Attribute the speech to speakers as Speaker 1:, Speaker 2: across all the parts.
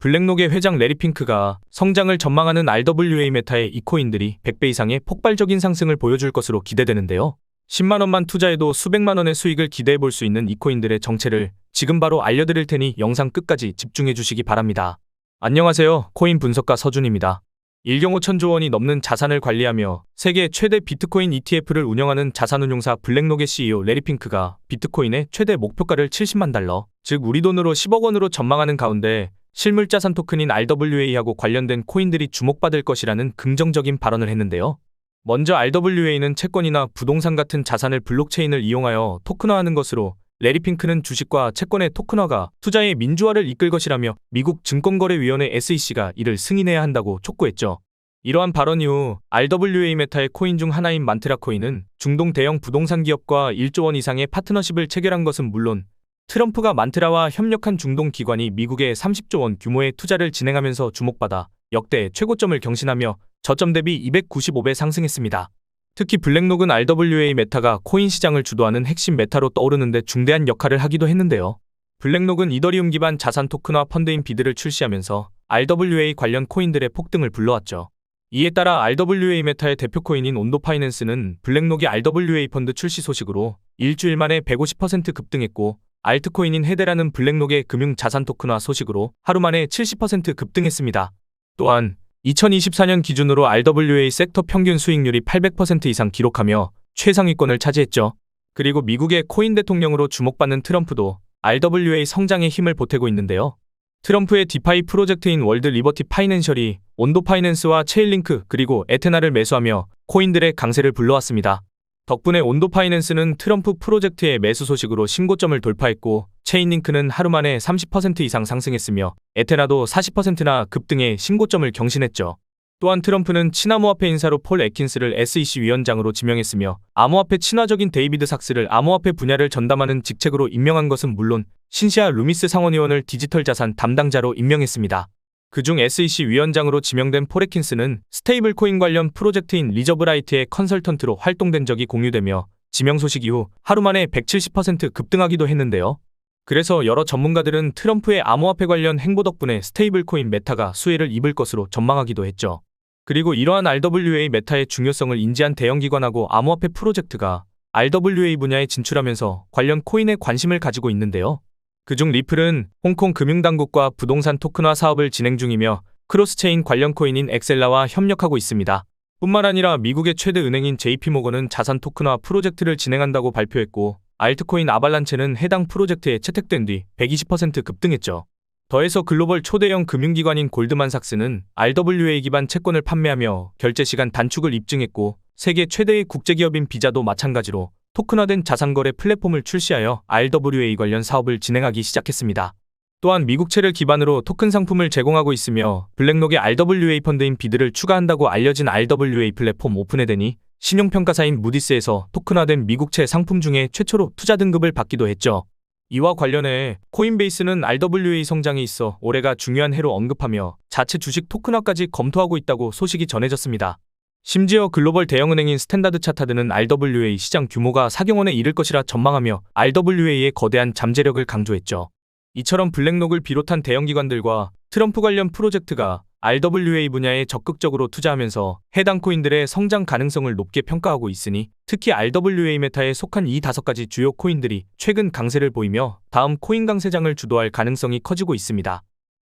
Speaker 1: 블랙록의 회장 레리 핑크가 성장을 전망하는 RWA 메타의 이 코인들이 100배 이상의 폭발적인 상승을 보여줄 것으로 기대되는데요. 10만 원만 투자해도 수백만 원의 수익을 기대해 볼 수 있는 이 코인들의 정체를 지금 바로 알려드릴 테니 영상 끝까지 집중해 주시기 바랍니다. 안녕하세요. 코인 분석가 서준입니다. 1경 5천조 원이 넘는 자산을 관리하며 세계 최대 비트코인 ETF를 운영하는 자산운용사 블랙록의 CEO 레리 핑크가 비트코인의 최대 목표가를 70만 달러, 즉 우리 돈으로 10억 원으로 전망하는 가운데 실물자산 토큰인 RWA하고 관련된 코인들이 주목받을 것이라는 긍정적인 발언을 했는데요. 먼저 RWA는 채권이나 부동산 같은 자산을 블록체인을 이용하여 토큰화하는 것으로 레리 핑크는 주식과 채권의 토큰화가 투자의 민주화를 이끌 것이라며 미국 증권거래위원회 SEC가 이를 승인해야 한다고 촉구했죠. 이러한 발언 이후 RWA 메타의 코인 중 하나인 만트라 코인은 중동 대형 부동산 기업과 1조 원 이상의 파트너십을 체결한 것은 물론 트럼프가 만트라와 협력한 중동 기관이 미국에 30조 원 규모의 투자를 진행하면서 주목받아 역대 최고점을 경신하며 저점 대비 295배 상승했습니다. 특히 블랙록은 RWA 메타가 코인 시장을 주도하는 핵심 메타로 떠오르는데 중대한 역할을 하기도 했는데요. 블랙록은 이더리움 기반 자산 토큰화 펀드인 비드를 출시하면서 RWA 관련 코인들의 폭등을 불러왔죠. 이에 따라 RWA 메타의 대표 코인인 온도 파이낸스는 블랙록의 RWA 펀드 출시 소식으로 일주일 만에 150% 급등했고, 알트코인인 헤데라는 블랙록의 금융 자산 토큰화 소식으로 하루 만에 70% 급등했습니다. 또한 2024년 기준으로 RWA 섹터 평균 수익률이 800% 이상 기록하며 최상위권을 차지했죠. 그리고 미국의 코인 대통령으로 주목받는 트럼프도 RWA 성장에 힘을 보태고 있는데요. 트럼프의 디파이 프로젝트인 월드 리버티 파이낸셜이 온도 파이낸스와 체인링크 그리고 에테나를 매수하며 코인들의 강세를 불러왔습니다. 덕분에 온도 파이낸스는 트럼프 프로젝트의 매수 소식으로 신고점을 돌파했고, 체인링크는 하루 만에 30% 이상 상승했으며 에테나도 40%나 급등해 신고점을 경신했죠. 또한 트럼프는 친암호화폐 인사로 폴 애킨스를 SEC 위원장으로 지명했으며 암호화폐 친화적인 데이비드 삭스를 암호화폐 분야를 전담하는 직책으로 임명한 것은 물론 신시아 루미스 상원의원을 디지털 자산 담당자로 임명했습니다. 그중 SEC 위원장으로 지명된 폴 애킨스는 스테이블 코인 관련 프로젝트인 리저브라이트의 컨설턴트로 활동된 적이 공유되며 지명 소식 이후 하루 만에 170% 급등하기도 했는데요. 그래서 여러 전문가들은 트럼프의 암호화폐 관련 행보 덕분에 스테이블 코인 메타가 수혜를 입을 것으로 전망하기도 했죠. 그리고 이러한 RWA 메타의 중요성을 인지한 대형기관하고 암호화폐 프로젝트가 RWA 분야에 진출하면서 관련 코인에 관심을 가지고 있는데요. 그중 리플은 홍콩 금융당국과 부동산 토큰화 사업을 진행 중이며 크로스체인 관련 코인인 엑셀라와 협력하고 있습니다. 뿐만 아니라 미국의 최대 은행인 JP모건은 자산 토큰화 프로젝트를 진행한다고 발표했고, 알트코인 아발란체는 해당 프로젝트에 채택된 뒤 120% 급등했죠. 더해서 글로벌 초대형 금융기관인 골드만삭스는 RWA 기반 채권을 판매하며 결제시간 단축을 입증했고, 세계 최대의 국제기업인 비자도 마찬가지로 토큰화된 자산거래 플랫폼을 출시하여 RWA 관련 사업을 진행하기 시작했습니다. 또한 미국채를 기반으로 토큰 상품을 제공하고 있으며 블랙록의 RWA 펀드인 비드를 추가한다고 알려진 RWA 플랫폼 오픈헤덴이 신용평가사인 무디스에서 토큰화된 미국채 상품 중에 최초로 투자 등급을 받기도 했죠. 이와 관련해 코인베이스는 RWA 성장에 있어 올해가 중요한 해로 언급하며 자체 주식 토큰화까지 검토하고 있다고 소식이 전해졌습니다. 심지어 글로벌 대형은행인 스탠다드 차타드는 RWA 시장 규모가 4경 원에 이를 것이라 전망하며 RWA의 거대한 잠재력을 강조했죠. 이처럼 블랙록을 비롯한 대형기관들과 트럼프 관련 프로젝트가 RWA 분야에 적극적으로 투자하면서 해당 코인들의 성장 가능성을 높게 평가하고 있으니 특히 RWA 메타에 속한 이 5가지 주요 코인들이 최근 강세를 보이며 다음 코인 강세장을 주도할 가능성이 커지고 있습니다.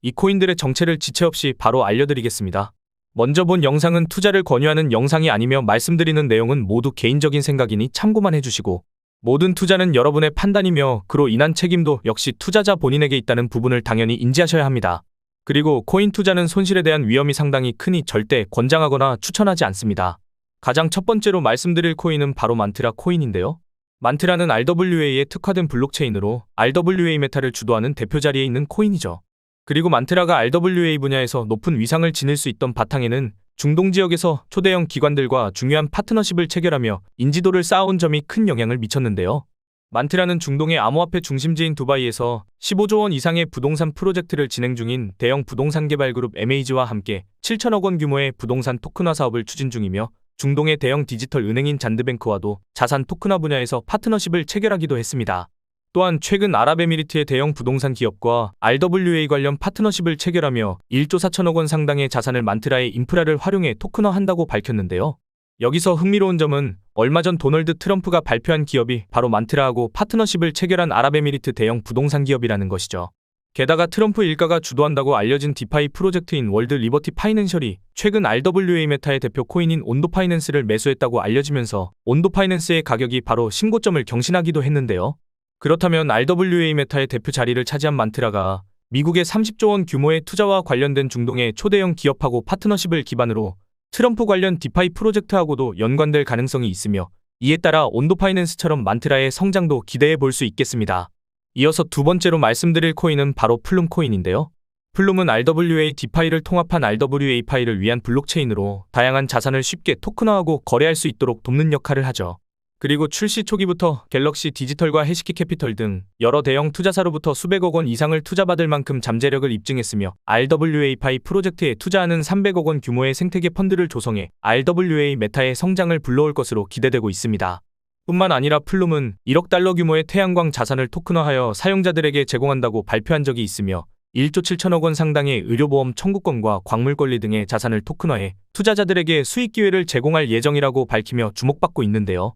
Speaker 1: 이 코인들의 정체를 지체 없이 바로 알려드리겠습니다. 먼저 본 영상은 투자를 권유하는 영상이 아니며 말씀드리는 내용은 모두 개인적인 생각이니 참고만 해주시고, 모든 투자는 여러분의 판단이며 그로 인한 책임도 역시 투자자 본인에게 있다는 부분을 당연히 인지하셔야 합니다. 그리고 코인 투자는 손실에 대한 위험이 상당히 크니 절대 권장하거나 추천하지 않습니다. 가장 첫 번째로 말씀드릴 코인은 바로 만트라 코인인데요. 만트라는 RWA에 특화된 블록체인으로 RWA 메타를 주도하는 대표 자리에 있는 코인이죠. 그리고 만트라가 RWA 분야에서 높은 위상을 지닐 수 있던 바탕에는 중동 지역에서 초대형 기관들과 중요한 파트너십을 체결하며 인지도를 쌓아온 점이 큰 영향을 미쳤는데요. 만트라는 중동의 암호화폐 중심지인 두바이에서 15조 원 이상의 부동산 프로젝트를 진행 중인 대형 부동산 개발 그룹 에메이즈와 함께 7천억 원 규모의 부동산 토큰화 사업을 추진 중이며 중동의 대형 디지털 은행인 잔드뱅크와도 자산 토큰화 분야에서 파트너십을 체결하기도 했습니다. 또한 최근 아랍에미리트의 대형 부동산 기업과 RWA 관련 파트너십을 체결하며 1조 4천억 원 상당의 자산을 만트라의 인프라를 활용해 토큰화한다고 밝혔는데요. 여기서 흥미로운 점은 얼마 전 도널드 트럼프가 발표한 기업이 바로 만트라하고 파트너십을 체결한 아랍에미리트 대형 부동산 기업이라는 것이죠. 게다가 트럼프 일가가 주도한다고 알려진 디파이 프로젝트인 월드 리버티 파이낸셜이 최근 RWA 메타의 대표 코인인 온도 파이낸스를 매수했다고 알려지면서 온도 파이낸스의 가격이 바로 신고점을 경신하기도 했는데요. 그렇다면 RWA 메타의 대표 자리를 차지한 만트라가 미국의 30조 원 규모의 투자와 관련된 중동의 초대형 기업하고 파트너십을 기반으로 트럼프 관련 디파이 프로젝트하고도 연관될 가능성이 있으며 이에 따라 온도 파이낸스처럼 만트라의 성장도 기대해 볼 수 있겠습니다. 이어서 두 번째로 말씀드릴 코인은 바로 플룸 코인인데요. 플룸은 RWA 디파이를 통합한 RWA 파이를 위한 블록체인으로 다양한 자산을 쉽게 토큰화하고 거래할 수 있도록 돕는 역할을 하죠. 그리고 출시 초기부터 갤럭시 디지털과 해시키 캐피털 등 여러 대형 투자사로부터 수백억 원 이상을 투자받을 만큼 잠재력을 입증했으며 RWA 파이 프로젝트에 투자하는 300억 원 규모의 생태계 펀드를 조성해 RWA 메타의 성장을 불러올 것으로 기대되고 있습니다. 뿐만 아니라 플룸은 1억 달러 규모의 태양광 자산을 토큰화하여 사용자들에게 제공한다고 발표한 적이 있으며 1조 7천억 원 상당의 의료보험 청구권과 광물 권리 등의 자산을 토큰화해 투자자들에게 수익 기회를 제공할 예정이라고 밝히며 주목받고 있는데요.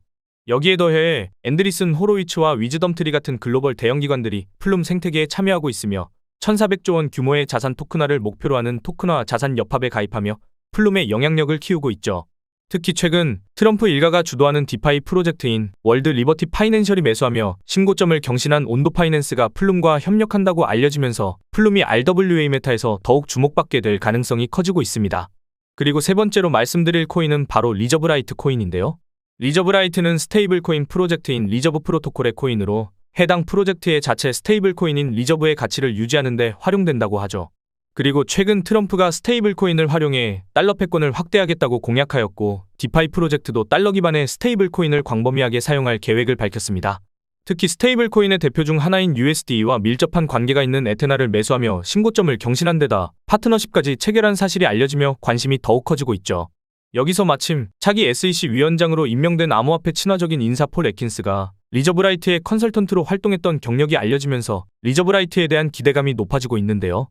Speaker 1: 여기에 더해 앤드리슨 호로위츠와 위즈덤트리 같은 글로벌 대형 기관들이 플룸 생태계에 참여하고 있으며 1,400조 원 규모의 자산 토큰화를 목표로 하는 토큰화 자산 협합에 가입하며 플룸의 영향력을 키우고 있죠. 특히 최근 트럼프 일가가 주도하는 디파이 프로젝트인 월드 리버티 파이낸셜이 매수하며 신고점을 경신한 온도 파이낸스가 플룸과 협력한다고 알려지면서 플룸이 RWA 메타에서 더욱 주목받게 될 가능성이 커지고 있습니다. 그리고 세 번째로 말씀드릴 코인은 바로 리저브라이트 코인인데요. 리저브라이트는 스테이블 코인 프로젝트인 리저브 프로토콜의 코인으로 해당 프로젝트의 자체 스테이블 코인인 리저브의 가치를 유지하는 데 활용된다고 하죠. 그리고 최근 트럼프가 스테이블 코인을 활용해 달러 패권을 확대하겠다고 공약하였고 디파이 프로젝트도 달러 기반의 스테이블 코인을 광범위하게 사용할 계획을 밝혔습니다. 특히 스테이블 코인의 대표 중 하나인 USD와 밀접한 관계가 있는 에테나를 매수하며 신고점을 경신한 데다 파트너십까지 체결한 사실이 알려지며 관심이 더욱 커지고 있죠. 여기서 마침 차기 SEC 위원장으로 임명된 암호화폐 친화적인 인사 폴 애킨스가 리저브라이트의 컨설턴트로 활동했던 경력이 알려지면서 리저브라이트에 대한 기대감이 높아지고 있는데요.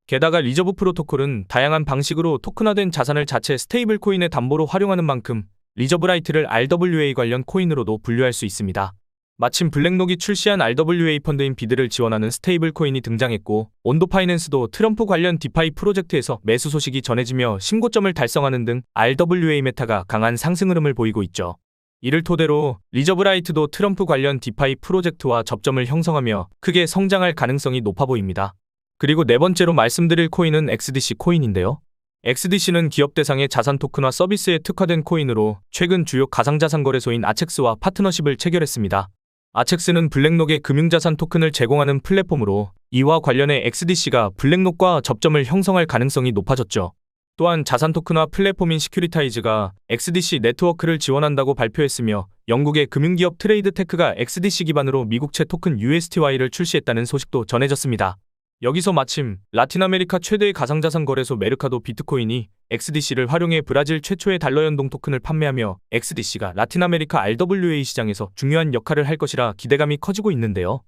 Speaker 1: 게다가 리저브 프로토콜은 다양한 방식으로 토큰화된 자산을 자체 스테이블 코인의 담보로 활용하는 만큼 리저브라이트를 RWA 관련 코인으로도 분류할 수 있습니다. 마침 블랙록이 출시한 RWA 펀드인 비드를 지원하는 스테이블 코인이 등장했고 온도 파이낸스도 트럼프 관련 디파이 프로젝트에서 매수 소식이 전해지며 신고점을 달성하는 등 RWA 메타가 강한 상승 흐름을 보이고 있죠. 이를 토대로 리저브라이트도 트럼프 관련 디파이 프로젝트와 접점을 형성하며 크게 성장할 가능성이 높아 보입니다. 그리고 네 번째로 말씀드릴 코인은 XDC 코인인데요. XDC는 기업 대상의 자산 토큰화 서비스에 특화된 코인으로 최근 주요 가상자산 거래소인 아첵스와 파트너십을 체결했습니다. 아첵스는 블랙록의 금융자산 토큰을 제공하는 플랫폼으로 이와 관련해 XDC가 블랙록과 접점을 형성할 가능성이 높아졌죠. 또한 자산 토큰화 플랫폼인 시큐리타이즈가 XDC 네트워크를 지원한다고 발표했으며 영국의 금융기업 트레이드테크가 XDC 기반으로 미국채 토큰 USTY를 출시했다는 소식도 전해졌습니다. 여기서 마침 라틴 아메리카 최대의 가상자산 거래소 메르카도 비트코인이 XDC를 활용해 브라질 최초의 달러 연동 토큰을 판매하며 XDC가 라틴 아메리카 RWA 시장에서 중요한 역할을 할 것이라 기대감이 커지고 있는데요.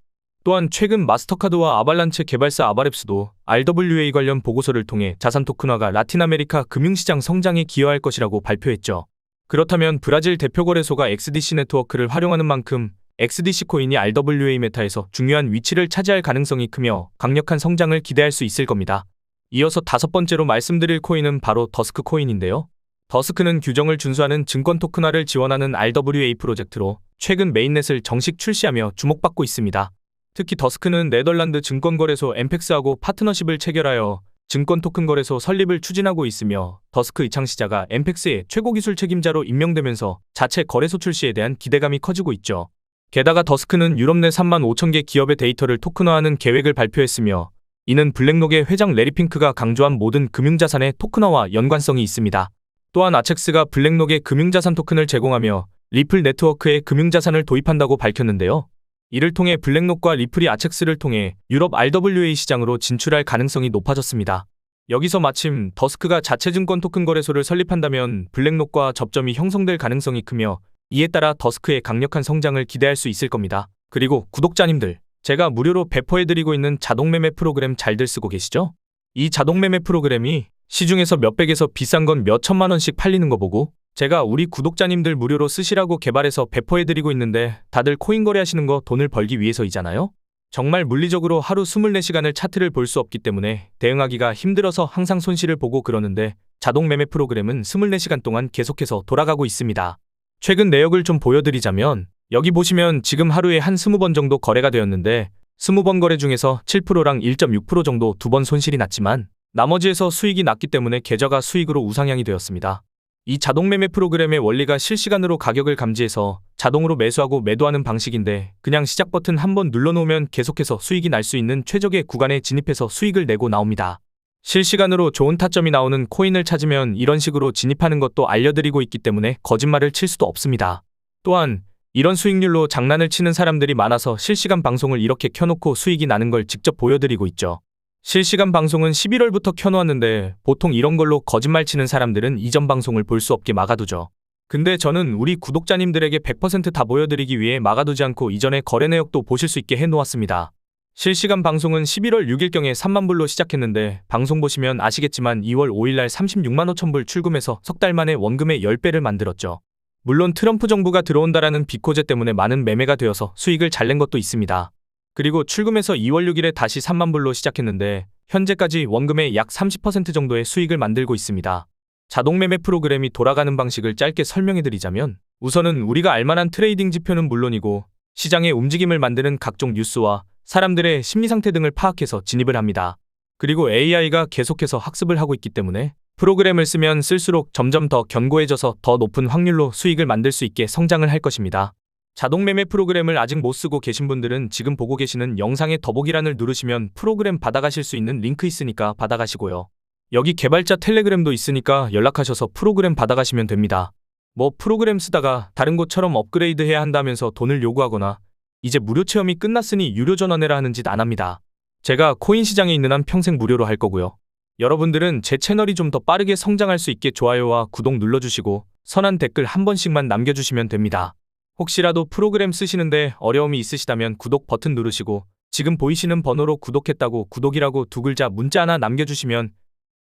Speaker 1: 또한 최근 마스터카드와 아발란체 개발사 아바랩스도 RWA 관련 보고서를 통해 자산 토큰화가 라틴 아메리카 금융시장 성장에 기여할 것이라고 발표했죠. 그렇다면 브라질 대표 거래소가 XDC 네트워크를 활용하는 만큼 XDC 코인이 RWA 메타에서 중요한 위치를 차지할 가능성이 크며 강력한 성장을 기대할 수 있을 겁니다. 이어서 다섯 번째로 말씀드릴 코인은 바로 더스크 코인인데요. 더스크는 규정을 준수하는 증권 토큰화를 지원하는 RWA 프로젝트로 최근 메인넷을 정식 출시하며 주목받고 있습니다. 특히 더스크는 네덜란드 증권거래소 엠펙스하고 파트너십을 체결하여 증권 토큰 거래소 설립을 추진하고 있으며 더스크 이창시자가 엠펙스의 최고 기술 책임자로 임명되면서 자체 거래소 출시에 대한 기대감이 커지고 있죠. 게다가 더스크는 유럽 내 3만 5천 개 기업의 데이터를 토큰화하는 계획을 발표했으며 이는 블랙록의 회장 레리 핑크가 강조한 모든 금융자산의 토큰화와 연관성이 있습니다. 또한 아첵스가 블랙록의 금융자산 토큰을 제공하며 리플 네트워크에 금융자산을 도입한다고 밝혔는데요. 이를 통해 블랙록과 리플이 아첵스를 통해 유럽 RWA 시장으로 진출할 가능성이 높아졌습니다. 여기서 마침 더스크가 자체 증권 토큰 거래소를 설립한다면 블랙록과 접점이 형성될 가능성이 크며 이에 따라 더스크의 강력한 성장을 기대할 수 있을 겁니다. 그리고 구독자님들, 제가 무료로 배포해드리고 있는 자동매매 프로그램 잘들 쓰고 계시죠? 이 자동매매 프로그램이 시중에서 몇백에서 비싼 건 몇천만 원씩 팔리는 거 보고 제가 우리 구독자님들 무료로 쓰시라고 개발해서 배포해드리고 있는데 다들 코인 거래하시는 거 돈을 벌기 위해서이잖아요? 정말 물리적으로 하루 24시간을 차트를 볼 수 없기 때문에 대응하기가 힘들어서 항상 손실을 보고 그러는데 자동매매 프로그램은 24시간 동안 계속해서 돌아가고 있습니다. 최근 내역을 좀 보여드리자면 여기 보시면 지금 하루에 한 20번 정도 거래가 되었는데 20번 거래 중에서 7%랑 1.6% 정도 2번 손실이 났지만 나머지에서 수익이 났기 때문에 계좌가 수익으로 우상향이 되었습니다. 이 자동매매 프로그램의 원리가 실시간으로 가격을 감지해서 자동으로 매수하고 매도하는 방식인데 그냥 시작 버튼 한번 눌러놓으면 계속해서 수익이 날 수 있는 최적의 구간에 진입해서 수익을 내고 나옵니다. 실시간으로 좋은 타점이 나오는 코인을 찾으면 이런 식으로 진입하는 것도 알려드리고 있기 때문에 거짓말을 칠 수도 없습니다. 또한 이런 수익률로 장난을 치는 사람들이 많아서 실시간 방송을 이렇게 켜놓고 수익이 나는 걸 직접 보여드리고 있죠. 실시간 방송은 11월부터 켜놓았는데 보통 이런 걸로 거짓말 치는 사람들은 이전 방송을 볼 수 없게 막아두죠. 근데 저는 우리 구독자님들에게 100% 다 보여드리기 위해 막아두지 않고 이전의 거래 내역도 보실 수 있게 해놓았습니다. 실시간 방송은 11월 6일경에 3만 불로 시작했는데 방송 보시면 아시겠지만 2월 5일날 36만 5천 불 출금해서 석 달 만에 원금의 10배를 만들었죠. 물론 트럼프 정부가 들어온다라는 비코제 때문에 많은 매매가 되어서 수익을 잘 낸 것도 있습니다. 그리고 출금해서 2월 6일에 다시 3만 불로 시작했는데 현재까지 원금의 약 30% 정도의 수익을 만들고 있습니다. 자동매매 프로그램이 돌아가는 방식을 짧게 설명해드리자면 우선은 우리가 알만한 트레이딩 지표는 물론이고 시장의 움직임을 만드는 각종 뉴스와 사람들의 심리상태 등을 파악해서 진입을 합니다. 그리고 AI가 계속해서 학습을 하고 있기 때문에 프로그램을 쓰면 쓸수록 점점 더 견고해져서 더 높은 확률로 수익을 만들 수 있게 성장을 할 것입니다. 자동매매 프로그램을 아직 못 쓰고 계신 분들은 지금 보고 계시는 영상의 더보기란을 누르시면 프로그램 받아가실 수 있는 링크 있으니까 받아가시고요. 여기 개발자 텔레그램도 있으니까 연락하셔서 프로그램 받아가시면 됩니다. 뭐 프로그램 쓰다가 다른 곳처럼 업그레이드 해야 한다면서 돈을 요구하거나 이제 무료 체험이 끝났으니 유료 전환해라 하는 짓 안 합니다. 제가 코인 시장에 있는 한 평생 무료로 할 거고요. 여러분들은 제 채널이 좀 더 빠르게 성장할 수 있게 좋아요와 구독 눌러주시고 선한 댓글 한 번씩만 남겨주시면 됩니다. 혹시라도 프로그램 쓰시는데 어려움이 있으시다면 구독 버튼 누르시고 지금 보이시는 번호로 구독했다고 구독이라고 두 글자 문자 하나 남겨주시면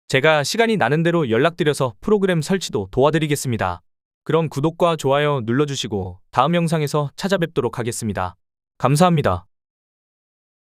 Speaker 1: 제가 시간이 나는 대로 연락드려서 프로그램 설치도 도와드리겠습니다. 그럼 구독과 좋아요 눌러주시고 다음 영상에서 찾아뵙도록 하겠습니다. 감사합니다.